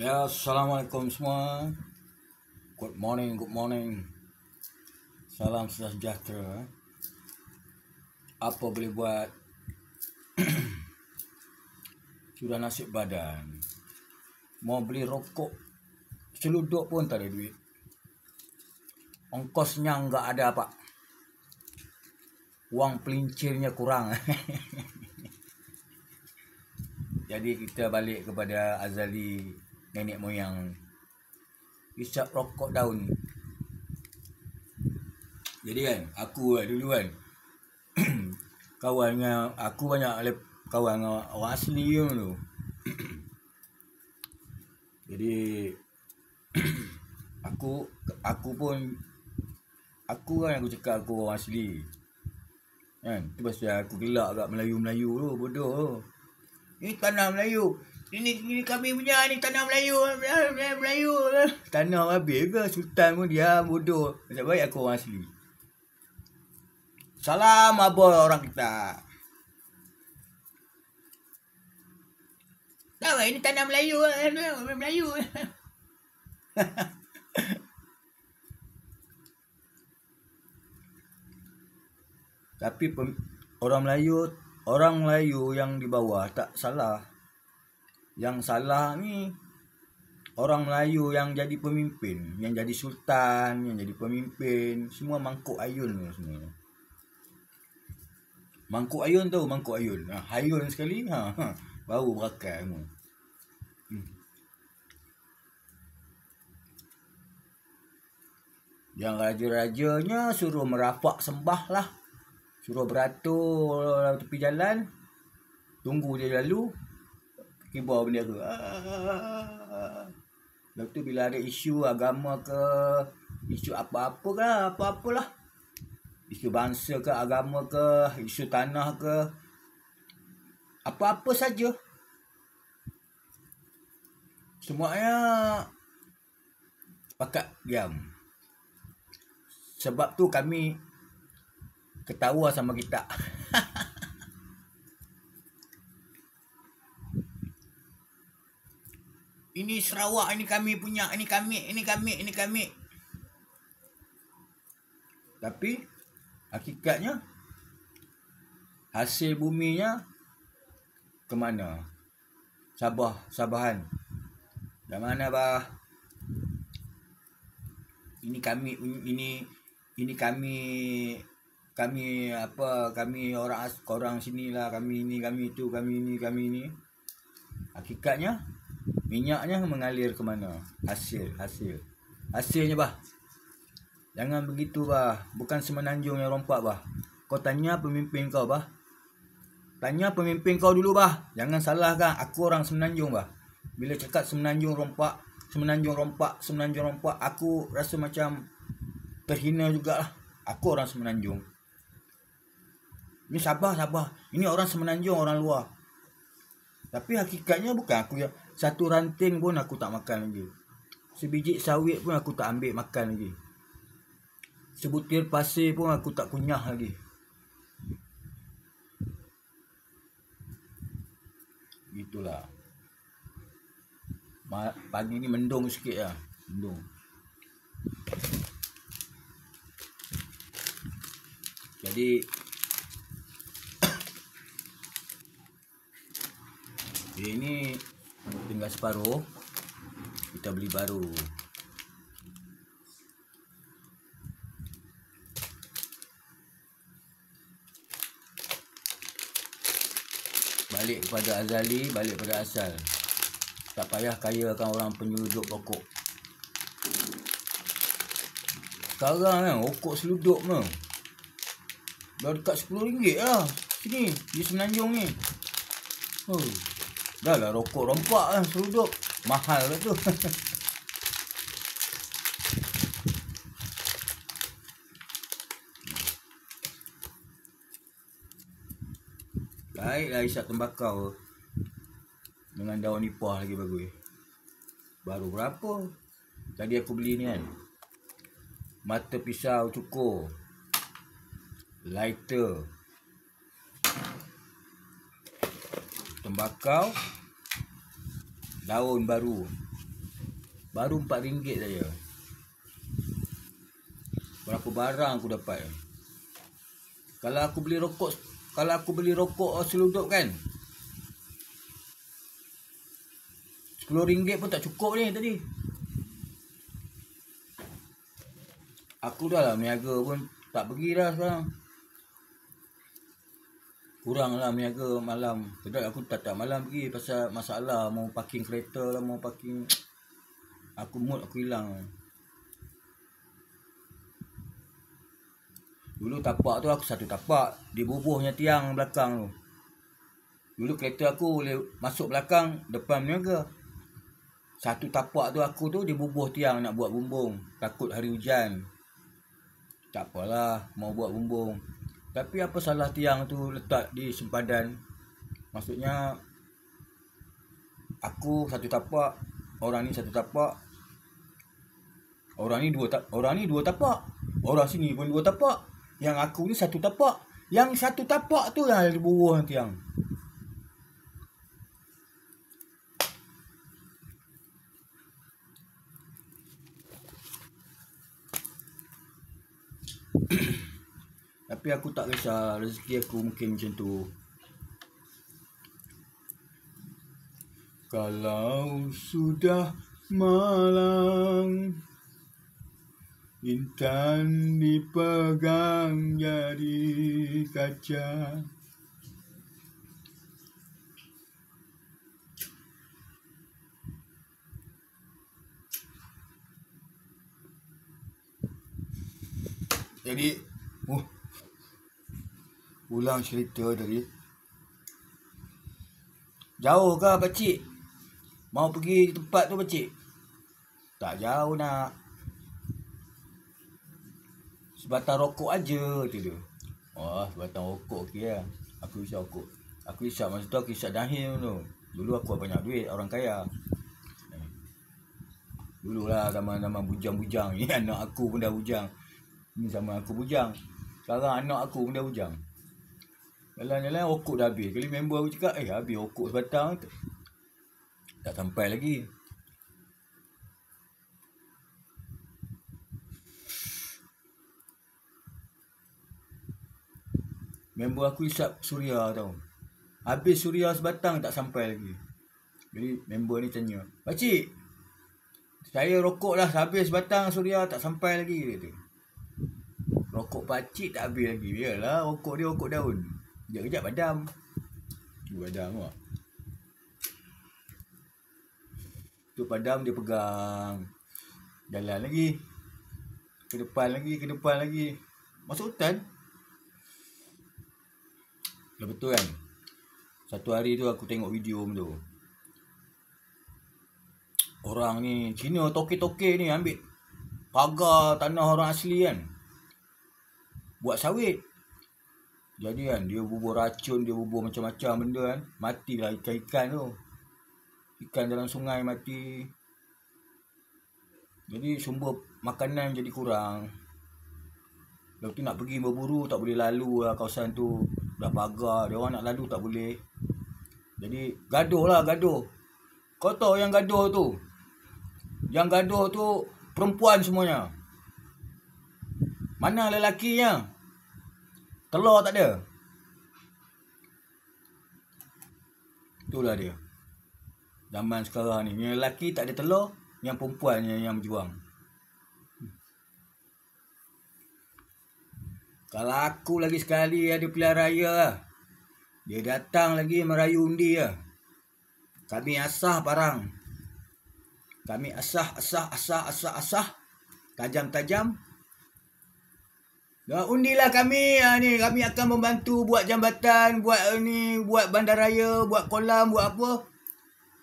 Ya, assalamualaikum semua. Good morning, good morning. Salam sejahtera. Apa boleh buat? Sudah nasib badan. Mau beli rokok seluduk pun tak ada duit. Ongkosnya enggak ada pak. Uang pelincirnya kurang. Jadi kita balik kepada azali nenek moyang. Hisap rokok daun. Jadi kan, aku dulu kan, kawan dengan aku banyak kawan dengan orang asli tu. Jadi aku pun kan aku cakap aku orang asli. Kan? Tu pasal aku gelak kat Melayu-Melayu tu, bodoh tu. Ini tanah Melayu. Ini kami punya ni tanah Melayu. Melayu. Tanah habis ke? Sultan pun diam, bodoh. Macam baik aku orang asli. Salam aboy orang kita. Tahu ini tanah Melayu. Melayu. Tapi orang Melayu yang di bawah tak salah. Yang salah ni orang Melayu yang jadi pemimpin, yang jadi sultan, yang jadi pemimpin, semua mangkuk ayun semua. Mangkuk ayun tahu mangkuk ayun. Hayun sekali baru berakal semua. Yang raja-rajanya suruh merafak sembah lah. Suruh beratur tepi jalan. Tunggu dia lalu. Kibar benda tu. Lepas tu bila ada isu agama ke, isu apa-apalah. Isu bangsa ke, agama ke, isu tanah ke. Apa-apa saja. Semuanya pakat diam. Sebab tu kami ketawa sama kita. Ini Sarawak, ini kami punya, ini kami. Tapi hakikatnya hasil buminya ke mana? Sabahan. Dari mana bah? Ini kami apa? Kami orang sinilah, kami ini, kami itu, kami ini. Hakikatnya minyaknya mengalir ke mana? Hasilnya bah. Jangan begitu bah. Bukan semenanjung yang rompak bah. Kau tanya pemimpin kau bah. Tanya pemimpin kau dulu bah. Jangan salahkan aku orang semenanjung bah. Bila cakap semenanjung rompak, aku rasa macam terhina jugalah. Aku orang semenanjung. Ini Sabah. Ini orang semenanjung, orang luar. Tapi hakikatnya bukan aku yang satu ranting pun aku tak makan lagi. Sebiji sawit pun aku tak ambil makan lagi. Sebutir pasir pun aku tak kunyah lagi. Gitulah. Pagi ni mendung sikit lah. Mendung. Jadi ini tinggal separuh. Kita beli baru. Balik kepada azali, balik pada asal. Tak payah kayakan orang penyelundup rokok. Sekarang kan rokok seluduk kan. Dah dekat RM10 lah. Sini, di Semenanjung ni. Dah lah rokok rompak lah seluduk. Mahal lah tu. Baiklah isap tembakau dengan daun nipah lagi bagus. Baru berapa? Tadi aku beli ni kan. Mata pisau cukur. Lighter. Tembakau. Daun baru. Baru RM4 saja. Berapa barang aku dapat. Kalau aku beli rokok seludup kan, RM10 pun tak cukup ni tadi. Aku dah lah meniaga pun tak pergi dah sekarang. Kurang lah meniaga malam. Sedap aku tak malam pergi pasal masalah mau parking kereta lah, mau parking. Mood aku hilang. Dulu tapak tu aku satu tapak, dibubuhnya tiang belakang tu. Dulu kereta aku boleh masuk belakang, depan meniaga. Satu tapak tu aku tu dibubuh tiang nak buat bumbung. Takut hari hujan. Tak apalah, mau buat bumbung. Tapi apa salah tiang tu letak di sempadan? Maksudnya aku satu tapak, orang ni satu tapak. Orang ni dua tapak. Orang sini pun 2 tapak. Yang aku ni satu tapak. Yang satu tapak tu yang ada dibubuh tiang. Tapi aku tak kisah, rezeki aku mungkin macam tu. Kalau sudah malam, intan dipegang jadi kaca. Jadi, ulang cerita tadi. Jauh ke pakcik? Mau pergi tempat tu pakcik? Tak jauh nak. Sebatang rokok aja tu dia. Oh, sebatang rokok okey lah. Aku isap rokok. Aku isap masa tu aku isap dahil tu. Dulu aku banyak duit, orang kaya. Dulu lah zaman-zaman bujang-bujang. Ni anak aku pun dah bujang. Ni zaman aku bujang. Sekarang anak aku pun dah bujang. Jalan-jalan rokok dah habis. Kali member aku cakap, habis rokok sebatang. Tak sampai lagi. Member aku isap suria tau. Habis suria sebatang tak sampai lagi. Jadi member ni tanya, pakcik, saya rokok dah habis sebatang suria tak sampai lagi. Dia kata, rokok pakcik tak habis lagi. Biarlah, rokok dia rokok daun. Kejap-kejap padam. Padam lah. Tu padam dia pegang. Jalan lagi. Ke depan lagi. Masuk hutan. Dah betul kan? Satu hari tu aku tengok video tu. Orang ni, Cina toke-toke ni ambil pagar tanah orang asli kan. Buat sawit. Jadi kan, dia bubur racun, dia bubur macam-macam benda kan. Matilah ikan-ikan tu. Ikan dalam sungai mati. Jadi sumber makanan jadi kurang. Lepas tu nak pergi berburu tak boleh lalu lah kawasan tu. Dah pagar, dia orang nak lalu tak boleh. Jadi gaduh. Kau tahu yang gaduh tu? Yang gaduh tu perempuan semuanya. Mana lelakinya? Telur tak ada. Itulah dia. Zaman sekarang ni, yang lelaki tak ada telur, yang perempuan yang berjuang. Kalau aku lagi sekali ada pilihan raya lah, dia datang lagi merayu undi lah. Kami asah parang. Kami asah. Tajam. Undilah kami. Ni kami akan membantu buat jambatan, buat bandaraya, buat kolam, buat apa.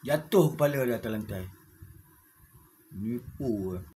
Jatuh kepala dia atas lantai. Nipu.